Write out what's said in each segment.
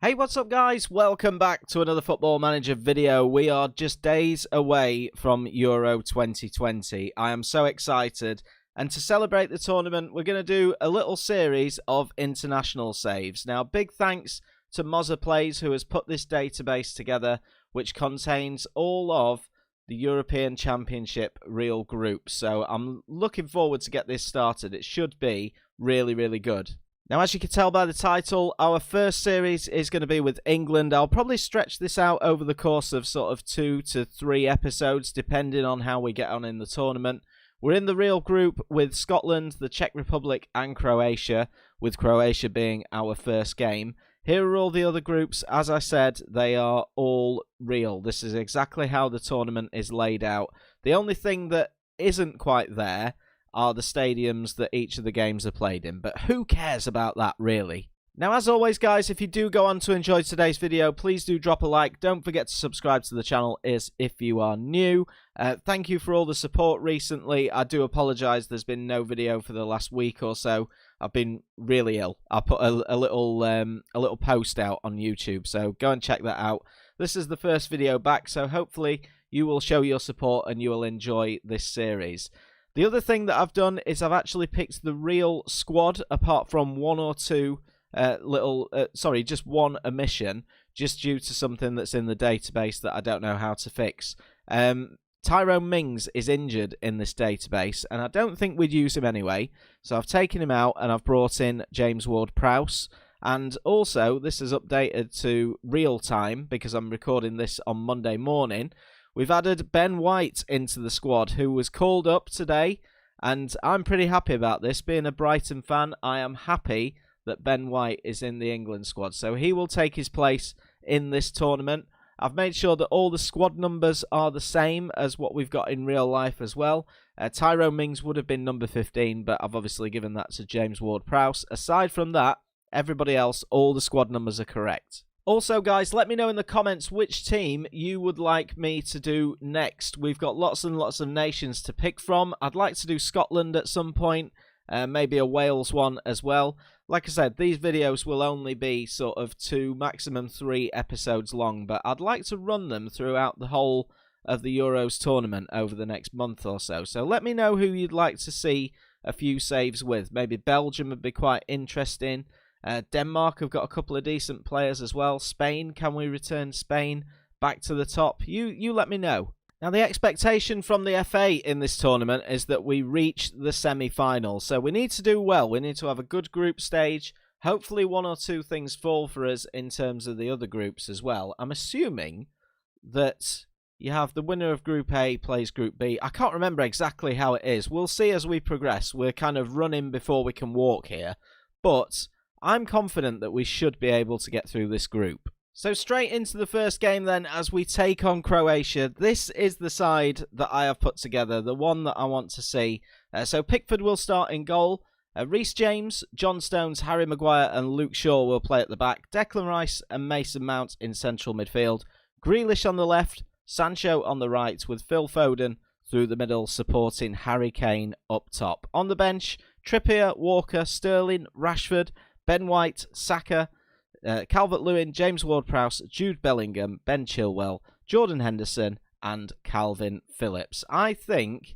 Hey, what's up guys? Welcome back to another Football Manager video. We are just days away from Euro 2020. I am so excited. And to celebrate the tournament, we're going to do a little series of international saves. Now, big thanks to Mozza Plays, who has put this database together, which contains all of the European Championship real groups. So I'm looking forward to get this started. It should be really, really good. Now, as you can tell by the title, our first series is going to be with England. I'll probably stretch this out over the course of sort of 2 to 3 episodes, depending on how we get on in the tournament. We're in the real group with Scotland, the Czech Republic and Croatia, with Croatia being our first game. Here are all the other groups. As I said, they are all real. This is exactly how the tournament is laid out. The only thing that isn't quite there are the stadiums that each of the games are played in, but who cares about that really? Now, as always guys, if you do go on to enjoy today's video, please do drop a like. Don't forget to subscribe to the channel if you are new. Thank you for all the support recently. I do apologise, there's been no video for the last week or so. I've been really ill. I put a little post out on YouTube, so go and check that out. This is the first video back, so hopefully you will show your support and you will enjoy this series. The other thing that I've done is I've actually picked the real squad, apart from one or two just one omission, just due to something that's in the database that I don't know how to fix. Tyrone Mings is injured in this database, and I don't think we'd use him anyway, so I've taken him out and I've brought in James Ward-Prowse. And also, this is updated to real time because I'm recording this on Monday morning. We've added Ben White into the squad, who was called up today, and I'm pretty happy about this. Being a Brighton fan, I am happy that Ben White is in the England squad, so he will take his place in this tournament. I've made sure that all the squad numbers are the same as what we've got in real life as well. Tyrone Mings would have been number 15, but I've obviously given that to James Ward-Prowse. Aside from that, everybody else, all the squad numbers are correct. Also, guys, let me know in the comments which team you would like me to do next. We've got lots and lots of nations to pick from. I'd like to do Scotland at some point, maybe a Wales one as well. Like I said, these videos will only be sort of 2, maximum 3 episodes long, but I'd like to run them throughout the whole of the Euros tournament over the next month or so. So let me know who you'd like to see a few saves with. Maybe Belgium would be quite interesting. Denmark have got a couple of decent players as well. Spain, can we return Spain back to the top? You let me know. Now, the expectation from the FA in this tournament is that we reach the semi-final. So we need to do well. We need to have a good group stage. Hopefully 1 or 2 things fall for us in terms of the other groups as well. I'm assuming that you have the winner of Group A plays Group B. I can't remember exactly how it is. We'll see as we progress. We're kind of running before we can walk here. But I'm confident that we should be able to get through this group. So straight into the first game then, as we take on Croatia. This is the side that I have put together, the one that I want to see. So Pickford will start in goal. Reece James, John Stones, Harry Maguire and Luke Shaw will play at the back. Declan Rice and Mason Mount in central midfield. Grealish on the left, Sancho on the right, with Phil Foden through the middle supporting Harry Kane up top. On the bench, Trippier, Walker, Sterling, Rashford, Ben White, Saka, Calvert-Lewin, James Ward-Prowse, Jude Bellingham, Ben Chilwell, Jordan Henderson and Calvin Phillips. I think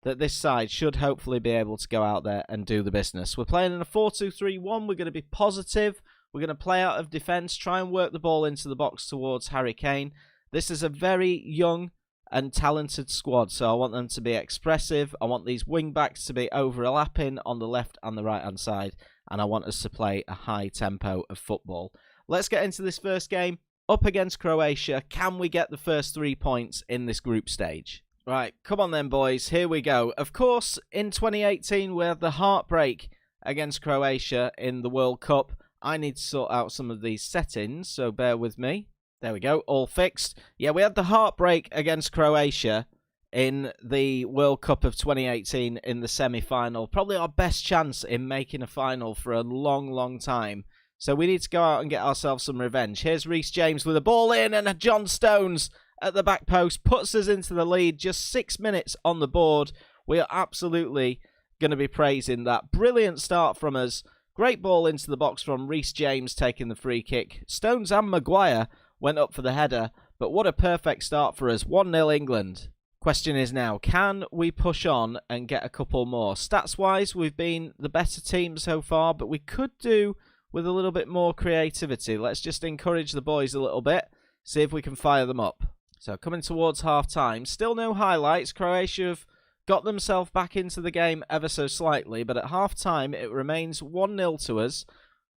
that this side should hopefully be able to go out there and do the business. We're playing in a 4-2-3-1. We're going to be positive. We're going to play out of defence, try and work the ball into the box towards Harry Kane. This is a very young and talented squad, so I want them to be expressive. I want these wing-backs to be overlapping on the left and the right-hand side, and I want us to play a high tempo of football. Let's get into this first game. Up against Croatia, can we get the first 3 points in this group stage? Right, come on then, boys. Here we go. Of course, in 2018, we had the heartbreak against Croatia in the World Cup. I need to sort out some of these settings, so bear with me. There we go, all fixed. Yeah, we had the heartbreak against Croatia in the World Cup of 2018 in the semi-final. Probably our best chance in making a final for a long, long time. So we need to go out and get ourselves some revenge. Here's Reece James with a ball in, and John Stones at the back post puts us into the lead. Just 6 minutes on the board. We are absolutely going to be praising that. Brilliant start from us Great ball into the box from Reece James taking the free kick. Stones and Maguire went up for the header, but what a perfect start for us. 1-0 England. Question is now, can we push on and get a couple more? Stats-wise, we've been the better team so far, but we could do with a little bit more creativity. Let's just encourage the boys a little bit, see if we can fire them up. So coming towards half-time, still no highlights. Croatia have got themselves back into the game ever so slightly, but at half-time it remains 1-0 to us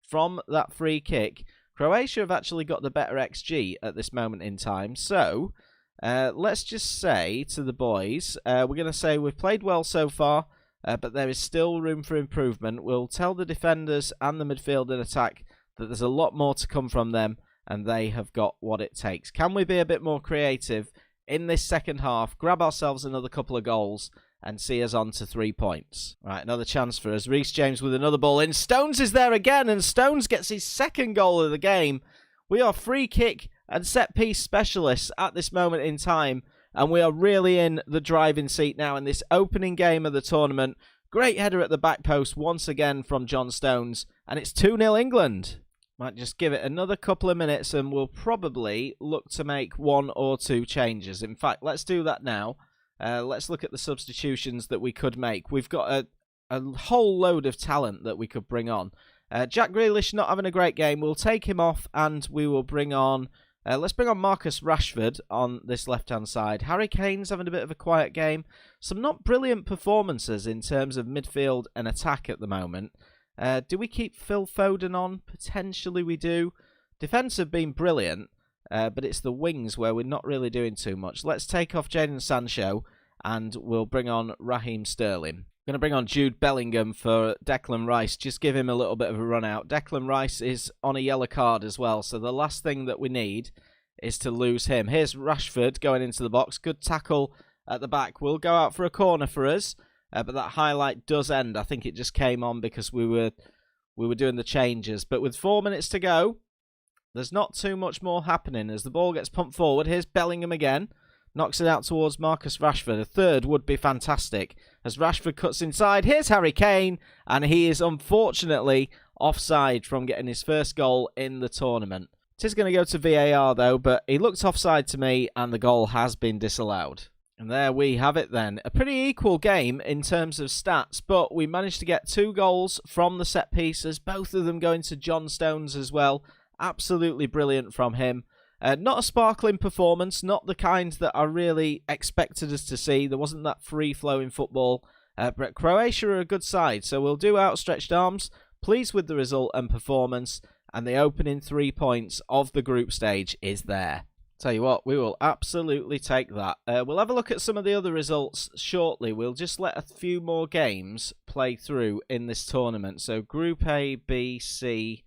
from that free kick. Croatia have actually got the better XG at this moment in time, so let's just say to the boys, we're going to say we've played well so far, but there is still room for improvement. We'll tell the defenders and the midfield and attack that there's a lot more to come from them, and they have got what it takes. Can we be a bit more creative in this second half, grab ourselves another couple of goals, and see us on to 3 points? Right, another chance for us. Reece James with another ball in. Stones is there again, and Stones gets his second goal of the game. We are free kick and set-piece specialists at this moment in time, and we are really in the driving seat now in this opening game of the tournament. Great header at the back post once again from John Stones, and it's 2-0 England. Might just give it another couple of minutes and we'll probably look to make 1 or 2 changes. In fact, let's do that now. Let's look at the substitutions that we could make. We've got a whole load of talent that we could bring on. Jack Grealish not having a great game. We'll take him off and we will bring on... let's bring on Marcus Rashford on this left-hand side. Harry Kane's having a bit of a quiet game. Some not brilliant performances in terms of midfield and attack at the moment. Do we keep Phil Foden on? Potentially we do. Defence have been brilliant, but it's the wings where we're not really doing too much. Let's take off Jadon Sancho and we'll bring on Raheem Sterling. Going to bring on Jude Bellingham for Declan Rice. Just give him a little bit of a run out. Declan Rice is on a yellow card as well, so the last thing that we need is to lose him. Here's Rashford going into the box. Good tackle at the back. We'll go out for a corner for us. But that highlight does end. I think it just came on because we were doing the changes. But with 4 minutes to go, there's not too much more happening as the ball gets pumped forward. Here's Bellingham again. Knocks it out towards Marcus Rashford. A third would be fantastic. As Rashford cuts inside, here's Harry Kane. And he is unfortunately offside from getting his first goal in the tournament. It is going to go to VAR though, but he looked offside to me and the goal has been disallowed. And there we have it then. A pretty equal game in terms of stats, but we managed to get 2 goals from the set pieces, both of them going to John Stones as well. Absolutely brilliant from him. Not a sparkling performance, not the kind that I really expected us to see. There wasn't that free-flowing football, but Croatia are a good side, so we'll do outstretched arms. Pleased with the result and performance, and the opening 3 points of the group stage is there. Tell you what, we will absolutely take that. We'll have a look at some of the other results shortly. We'll just let a few more games play through in this tournament. So Group A, B, C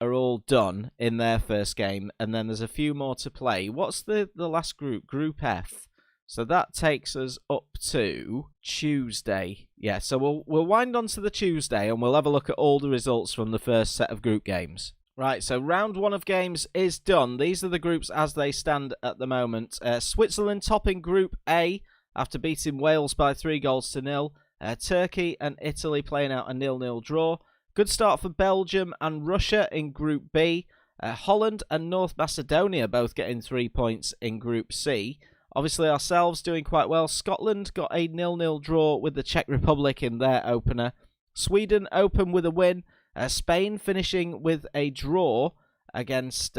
are all done in their first game, and then there's a few more to play. What's the last group? Group F. So that takes us up to Tuesday. Yeah, so we'll wind on to the Tuesday, and we'll have a look at all the results from the first set of group games. Right, so round 1 of games is done. These are the groups as they stand at the moment. Switzerland topping Group A after beating Wales by 3-0. Turkey and Italy playing out a 0-0 draw. Good start for Belgium and Russia in Group B. Holland and North Macedonia both getting 3 points in Group C. Obviously ourselves doing quite well. Scotland got a 0-0 draw with the Czech Republic in their opener. Sweden open with a win. Spain finishing with a draw against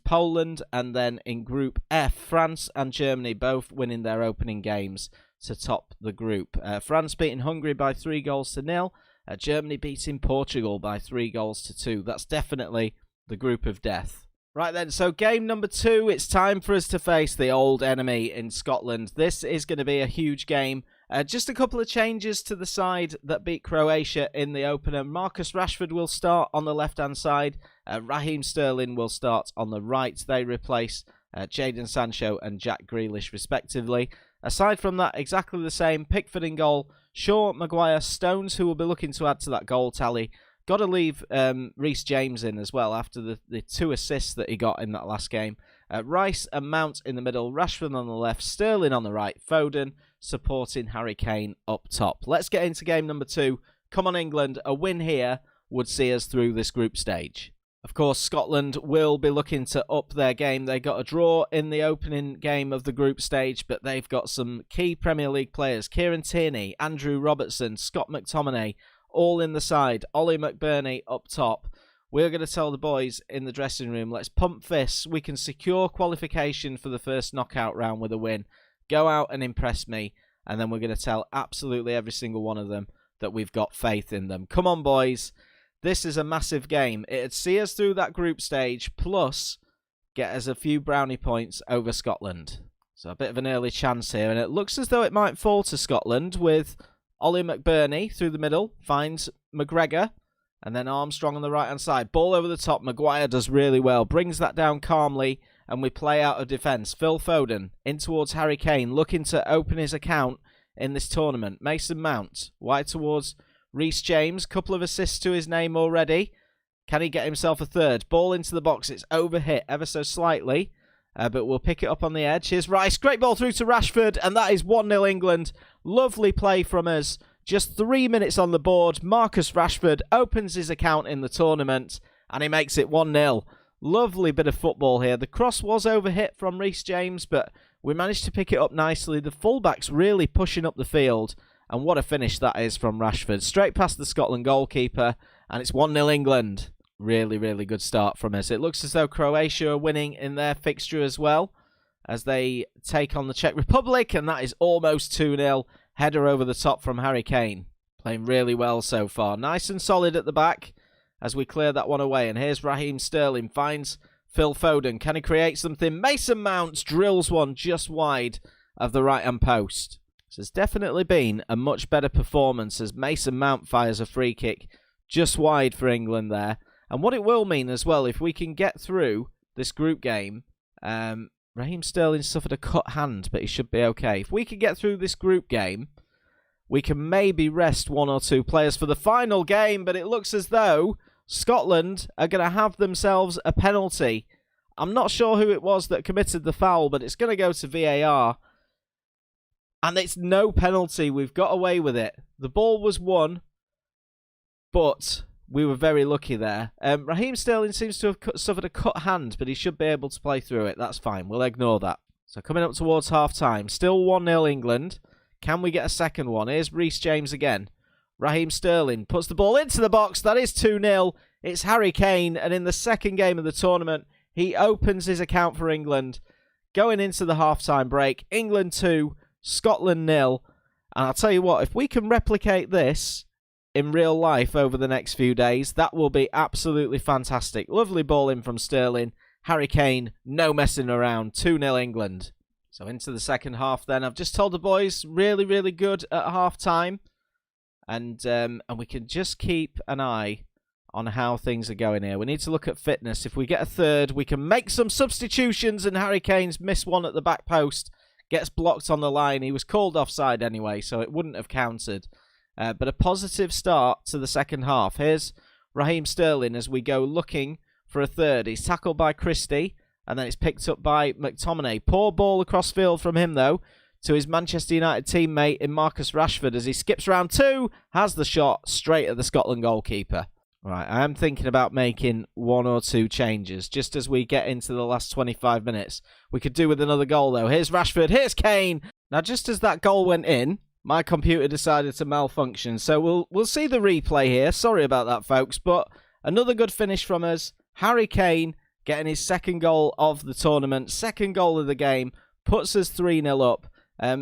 Poland, and then in Group F, France and Germany both winning their opening games to top the group. France beating Hungary by 3-0. Germany beating Portugal by 3-2. That's definitely the group of death. Right then, so game number 2, it's time for us to face the old enemy in Scotland. This is going to be a huge game. Just a couple of changes to the side that beat Croatia in the opener. Marcus Rashford will start on the left-hand side. Raheem Sterling will start on the right. They replace Jadon Sancho and Jack Grealish, respectively. Aside from that, exactly the same. Pickford in goal. Shaw, Maguire, Stones, who will be looking to add to that goal tally. Got to leave Reece James in as well after the 2 assists that he got in that last game. Rice and Mount in the middle. Rashford on the left. Sterling on the right. Foden supporting Harry Kane up top. Let's get into game number 2. Come on, England. A win here would see us through this group stage. Of course, Scotland will be looking to up their game. They got a draw in the opening game of the group stage, but they've got some key Premier League players. Kieran Tierney, Andrew Robertson, Scott McTominay, all in the side. Ollie McBurney up top. We're going to tell the boys in the dressing room, let's pump fists. We can secure qualification for the first knockout round with a win. Go out and impress me. And then we're going to tell absolutely every single one of them that we've got faith in them. Come on, boys. This is a massive game. It'd see us through that group stage, plus get us a few brownie points over Scotland. So a bit of an early chance here. And it looks as though it might fall to Scotland with Ollie McBurney through the middle. Finds McGregor. And then Armstrong on the right-hand side. Ball over the top. Maguire does really well. Brings that down calmly. And we play out of defence. Phil Foden in towards Harry Kane. Looking to open his account in this tournament. Mason Mount. Wide towards Reece James. Couple of assists to his name already. Can he get himself a third? Ball into the box. It's overhit ever so slightly. But we'll pick it up on the edge. Here's Rice. Great ball through to Rashford. And that is 1-0 England. Lovely play from us. Just 3 minutes on the board. Marcus Rashford opens his account in the tournament. And he makes it 1-0. Lovely bit of football here. The cross was overhit from Reece James. But we managed to pick it up nicely. The fullback's really pushing up the field. And what a finish that is from Rashford. Straight past the Scotland goalkeeper. And it's 1-0 England. Really, really good start from us. It looks as though Croatia are winning in their fixture as well, as they take on the Czech Republic, and that is almost 2-0. Header over the top from Harry Kane. Playing really well so far. Nice and solid at the back as we clear that one away. And here's Raheem Sterling. Finds Phil Foden. Can he create something? Mason Mount drills one just wide of the right-hand post. So it's definitely been a much better performance as Mason Mount fires a free kick just wide for England there. And what it will mean as well, if we can get through this group game, Raheem Sterling suffered a cut hand, but he should be okay. If we can get through this group game, we can maybe rest one or two players for the final game, but it looks as though Scotland are going to have themselves a penalty. I'm not sure who it was that committed the foul, but it's going to go to VAR. And it's no penalty. We've got away with it. The ball was won, but we were very lucky there. Raheem Sterling seems to have suffered a cut hand, but he should be able to play through it. That's fine. We'll ignore that. So coming up towards half-time. Still 1-0 England. Can we get a second one? Here's Reece James again. Raheem Sterling puts the ball into the box. That is 2-0. It's Harry Kane. And in the second game of the tournament, he opens his account for England. Going into the half-time break. England 2, Scotland 0. And I'll tell you what, if we can replicate this in real life over the next few days, that will be absolutely fantastic. Lovely ball in from Sterling. Harry Kane, no messing around. 2-0 England. So into the second half then. I've just told the boys, really, really good at half-time. And we can just keep an eye on how things are going here. We need to look at fitness. If we get a third, we can make some substitutions, and Harry Kane's missed one at the back post. Gets blocked on the line. He was called offside anyway, so it wouldn't have counted. But a positive start to the second half. Here's Raheem Sterling as we go looking for a third. He's tackled by Christie, and then it's picked up by McTominay. Poor ball across field from him, though, to his Manchester United teammate in Marcus Rashford as he skips round two, has the shot straight at the Scotland goalkeeper. Right, I am thinking about making one or two changes just as we get into the last 25 minutes. We could do with another goal, though. Here's Rashford. Here's Kane. Now, just as that goal went in, my computer decided to malfunction, so we'll see the replay here. Sorry about that, folks, but another good finish from us. Harry Kane getting his second goal of the tournament, second goal of the game, puts us 3-0 up.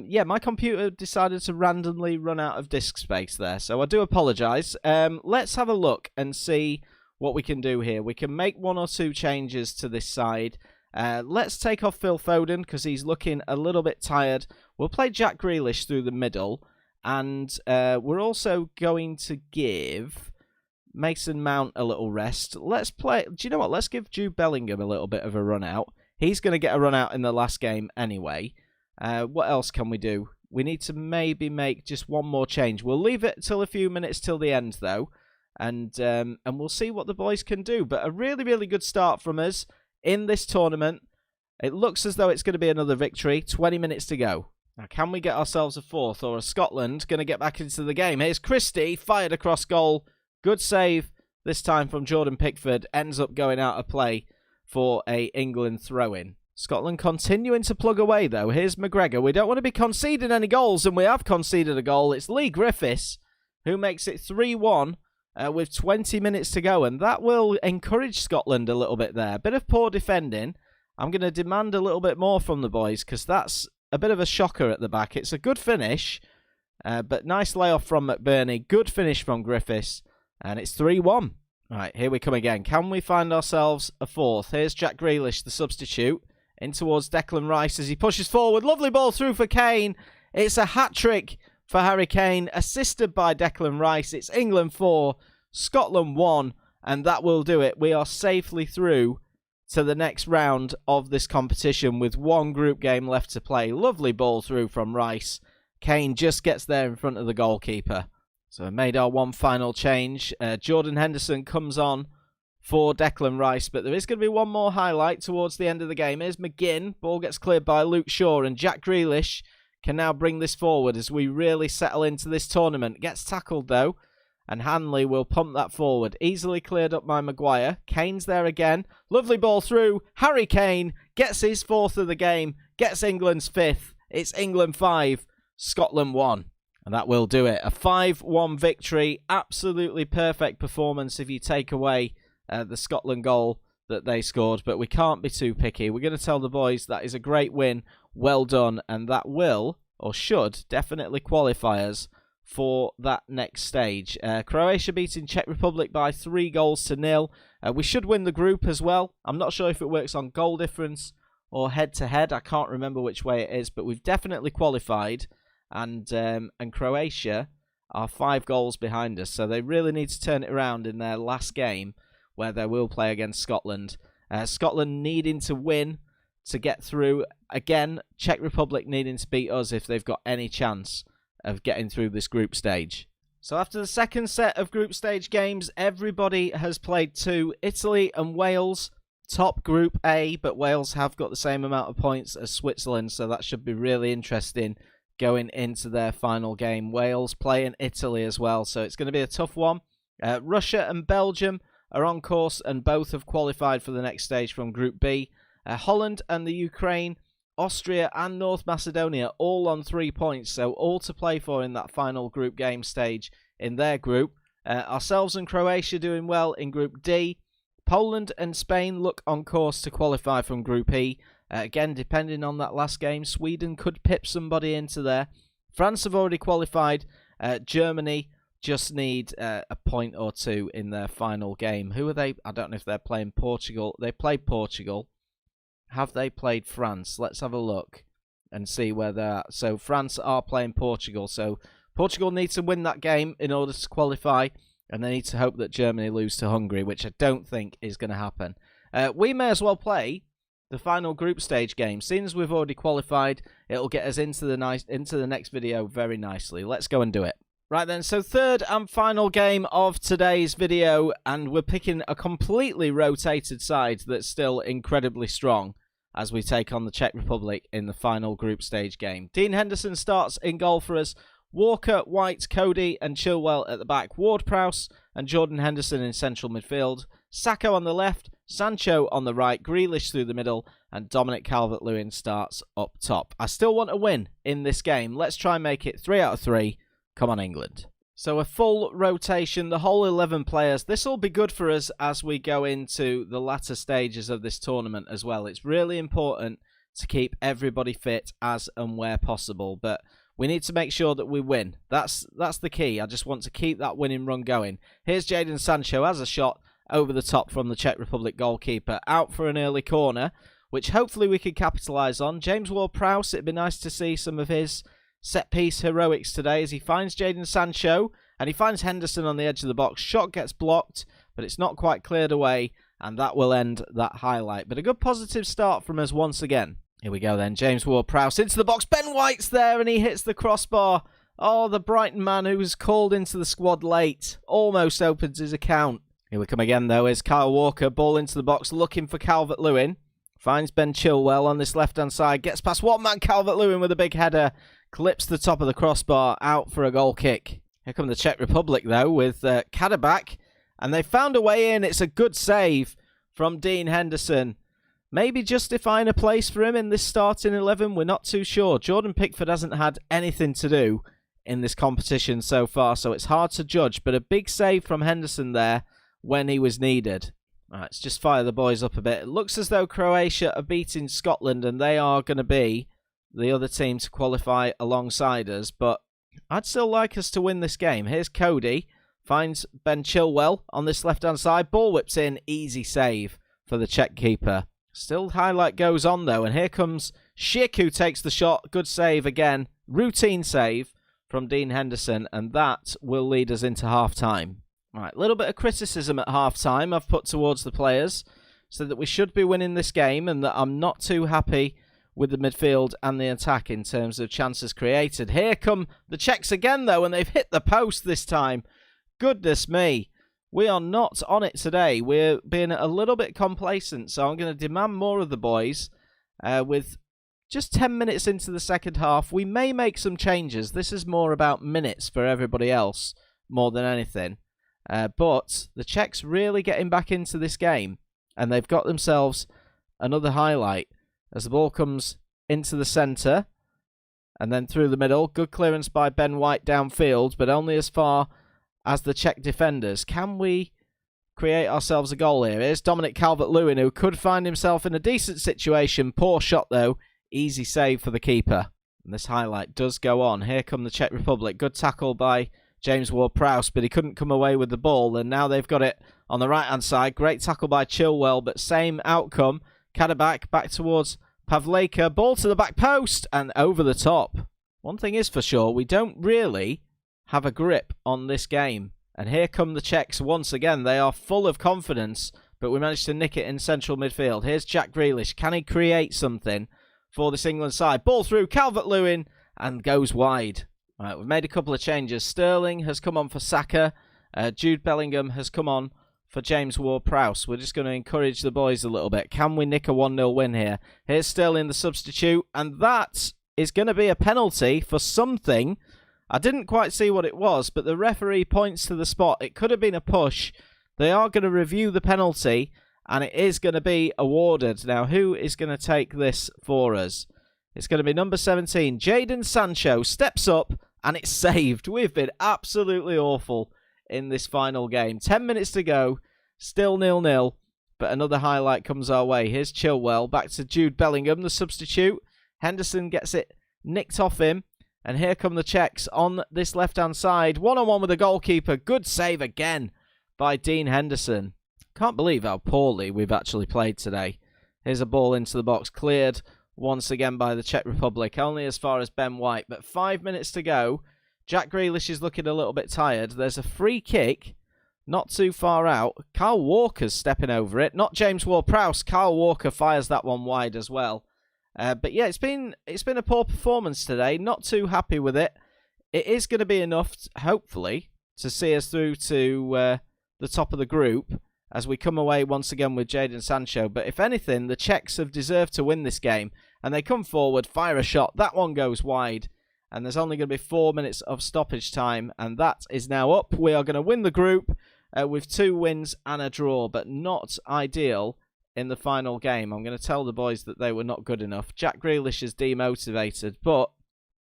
Yeah, my computer decided to randomly run out of disk space there, so I do apologise. Let's have a look and see what we can do here. We can make one or two changes to this side. Let's take off Phil Foden because he's looking a little bit tired. We'll play Jack Grealish through the middle, and we're also going to give Mason Mount a little rest. Let's play. Do you know what? Let's give Jude Bellingham a little bit of a run out. He's going to get a run out in the last game anyway. What else can we do? We need to maybe make just one more change. We'll leave it till a few minutes till the end, though, and we'll see what the boys can do. But a really, really good start from us in this tournament. It looks as though it's going to be another victory. 20 minutes to go. Now, can we get ourselves a fourth, or is Scotland going to get back into the game? Here's Christie, fired across goal. Good save this time from Jordan Pickford, ends up going out of play for a England throw-in. Scotland continuing to plug away, though. Here's McGregor. We don't want to be conceding any goals, and we have conceded a goal. It's Lee Griffiths who makes it 3-1 with 20 minutes to go, and that will encourage Scotland a little bit there. A bit of poor defending. I'm going to demand a little bit more from the boys, because that's a bit of a shocker at the back. It's a good finish, but nice layoff from McBurney. Good finish from Griffiths, and it's 3-1. Right, here we come again. Can we find ourselves a fourth? Here's Jack Grealish, the substitute, in towards Declan Rice as he pushes forward. Lovely ball through for Kane. It's a hat-trick for Harry Kane, assisted by Declan Rice. It's England 4, Scotland 1, and that will do it. We are safely through to the next round of this competition with one group game left to play. Lovely ball through from Rice. Kane just gets there in front of the goalkeeper. So we made our one final change. Jordan Henderson comes on for Declan Rice, but there is going to be one more highlight towards the end of the game. Here's McGinn. Ball gets cleared by Luke Shaw, and Jack Grealish can now bring this forward as we really settle into this tournament. Gets tackled, though, and Hanley will pump that forward. Easily cleared up by Maguire. Kane's there again. Lovely ball through. Harry Kane gets his fourth of the game, gets England's fifth. It's England 5, Scotland 1. And that will do it. A 5-1 victory. Absolutely perfect performance if you take away the Scotland goal that they scored, but we can't be too picky. We're going to tell the boys that is a great win, well done, and that will, or should, definitely qualify us for that next stage. Croatia beating Czech Republic by 3-0. We should win the group as well. I'm not sure if it works on goal difference or head-to-head. I can't remember which way it is, but we've definitely qualified, and Croatia are 5 goals behind us, so they really need to turn it around in their last game, where they will play against Scotland. Scotland needing to win to get through. Again, Czech Republic needing to beat us if they've got any chance of getting through this group stage. So after the second set of group stage games, everybody has played 2. Italy and Wales, top Group A, but Wales have got the same amount of points as Switzerland, so that should be really interesting going into their final game. Wales playing Italy as well, so it's going to be a tough one. Russia and Belgium are on course, and both have qualified for the next stage from Group B. Holland and the Ukraine, Austria and North Macedonia all on 3 points, so all to play for in that final group game stage in their group. Ourselves and Croatia doing well in Group D. Poland and Spain look on course to qualify from Group E. Again, depending on that last game, Sweden could pip somebody into there. France have already qualified. Germany just need a point or two in their final game. Who are they? I don't know if they're playing Portugal. They played Portugal. Have they played France? Let's have a look and see where they're at. So France are playing Portugal. So Portugal needs to win that game in order to qualify, and they need to hope that Germany lose to Hungary, which I don't think is going to happen. We may as well play the final group stage game. Seeing as we've already qualified, it'll get us into the next video very nicely. Let's go and do it. Right then, so third and final game of today's video, and we're picking a completely rotated side that's still incredibly strong as we take on the Czech Republic in the final group stage game. Dean Henderson starts in goal for us. Walker, White, Cody and Chilwell at the back. Ward-Prowse and Jordan Henderson in central midfield. Sacco on the left, Sancho on the right, Grealish through the middle, and Dominic Calvert-Lewin starts up top. I still want a win in this game. Let's try and make it 3 out of 3. Come on, England. So a full rotation, the whole 11 players. This will be good for us as we go into the latter stages of this tournament as well. It's really important to keep everybody fit as and where possible, but we need to make sure that we win. That's the key. I just want to keep that winning run going. Here's Jadon Sancho as a shot over the top from the Czech Republic goalkeeper. Out for an early corner, which hopefully we could capitalise on. James Ward-Prowse, it'd be nice to see some of his set-piece heroics today as he finds Jadon Sancho and he finds Henderson on the edge of the box. Shot gets blocked, but it's not quite cleared away, and that will end that highlight. But a good positive start from us once again. Here we go then. James Ward-Prowse into the box. Ben White's there and he hits the crossbar. Oh, the Brighton man who was called into the squad late almost opens his account. Here we come again though. Is Kyle Walker. Ball into the box looking for Calvert-Lewin. Finds Ben Chilwell on this left-hand side. Gets past one man, Calvert-Lewin with a big header. Clips the top of the crossbar, out for a goal kick. Here come the Czech Republic, though, with Kadabak And they found a way in. It's a good save from Dean Henderson. Maybe justifying a place for him in this starting 11. We're not too sure. Jordan Pickford hasn't had anything to do in this competition so far, so it's hard to judge. But a big save from Henderson there when he was needed. All right, let's just fire the boys up a bit. It looks as though Croatia are beating Scotland, and they are going to be the other team to qualify alongside us. But I'd still like us to win this game. Here's Cody. Finds Ben Chilwell on this left-hand side. Ball whips in. Easy save for the Czech keeper. Still highlight goes on, though. And here comes Schick, who takes the shot. Good save again. Routine save from Dean Henderson. And that will lead us into half-time. Right, a little bit of criticism at half-time I've put towards the players. So that we should be winning this game. And that I'm not too happy with the midfield and the attack in terms of chances created. Here come the Czechs again, though. And they've hit the post this time. Goodness me. We are not on it today. We're being a little bit complacent, so I'm going to demand more of the boys. With just 10 minutes into the second half, we may make some changes. This is more about minutes for everybody else, more than anything. But the Czechs really getting back into this game, and they've got themselves another highlight as the ball comes into the centre, and then through the middle. Good clearance by Ben White downfield, but only as far as the Czech defenders. Can we create ourselves a goal here? Here's Dominic Calvert-Lewin, who could find himself in a decent situation. Poor shot, though. Easy save for the keeper. And this highlight does go on. Here come the Czech Republic. Good tackle by James Ward-Prowse, but he couldn't come away with the ball. And now they've got it on the right-hand side. Great tackle by Chilwell, but same outcome. Kadabak back towards Pavlejka. Ball to the back post and over the top. One thing is for sure, we don't really have a grip on this game. And here come the Czechs once again. They are full of confidence, but we managed to nick it in central midfield. Here's Jack Grealish. Can he create something for this England side? Ball through Calvert-Lewin and goes wide. All right, we've made a couple of changes. Sterling has come on for Saka. Jude Bellingham has come on for James Ward-Prowse. We're just going to encourage the boys a little bit. Can we nick a 1-0 win here? Here's Sterling, the substitute, and that is going to be a penalty for something. I didn't quite see what it was, but the referee points to the spot. It could have been a push. They are going to review the penalty, and it is going to be awarded. Now, who is going to take this for us? It's going to be number 17. Jadon Sancho steps up, and it's saved. We've been absolutely awful in this final game. 10 minutes to go. Still 0-0, but another highlight comes our way. Here's Chilwell. Back to Jude Bellingham, the substitute. Henderson gets it nicked off him. And here come the Czechs on this left-hand side. One-on-one with the goalkeeper. Good save again by Dean Henderson. Can't believe how poorly we've actually played today. Here's a ball into the box. Cleared once again by the Czech Republic. Only as far as Ben White. But 5 minutes to go. Jack Grealish is looking a little bit tired. There's a free kick. Not too far out. Kyle Walker's stepping over it. Not James Ward-Prowse. Kyle Walker fires that one wide as well. But yeah, it's been a poor performance today. Not too happy with it. It is going to be enough, hopefully, to see us through to the top of the group as we come away once again with Jadon Sancho. But if anything, the Czechs have deserved to win this game. And they come forward, fire a shot. That one goes wide. And there's only going to be 4 minutes of stoppage time. And that is now up. We are going to win the group with 2 wins and a draw. But not ideal in the final game. I'm going to tell the boys that they were not good enough. Jack Grealish is demotivated, but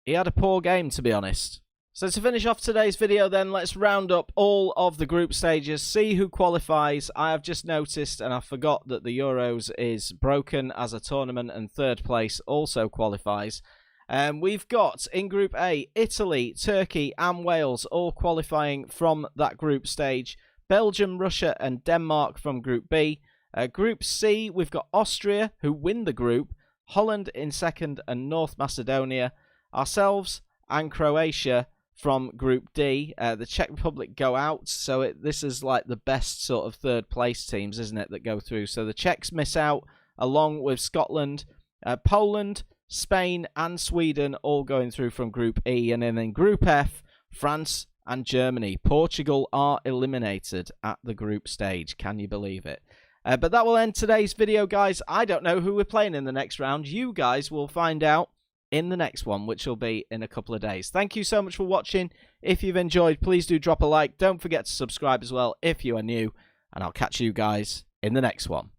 he had a poor game, to be honest. So to finish off today's video then, let's round up all of the group stages, see who qualifies. I have just noticed, and I forgot, that the Euros is broken as a tournament, and third place also qualifies. We've got, in Group A, Italy, Turkey and Wales all qualifying from that group stage. Belgium, Russia and Denmark from Group B. Group C, we've got Austria, who win the group, Holland in second and North Macedonia, ourselves and Croatia from Group D. The Czech Republic go out, so this is like the best sort of third place teams, isn't it, that go through. So the Czechs miss out, along with Scotland, Poland, Spain and Sweden all going through from Group E. And then in Group F, France and Germany. Portugal are eliminated at the group stage. Can you believe it? But that will end today's video, guys. I don't know who we're playing in the next round. You guys will find out in the next one, which will be in a couple of days. Thank you so much for watching. If you've enjoyed, please do drop a like. Don't forget to subscribe as well if you are new. And I'll catch you guys in the next one.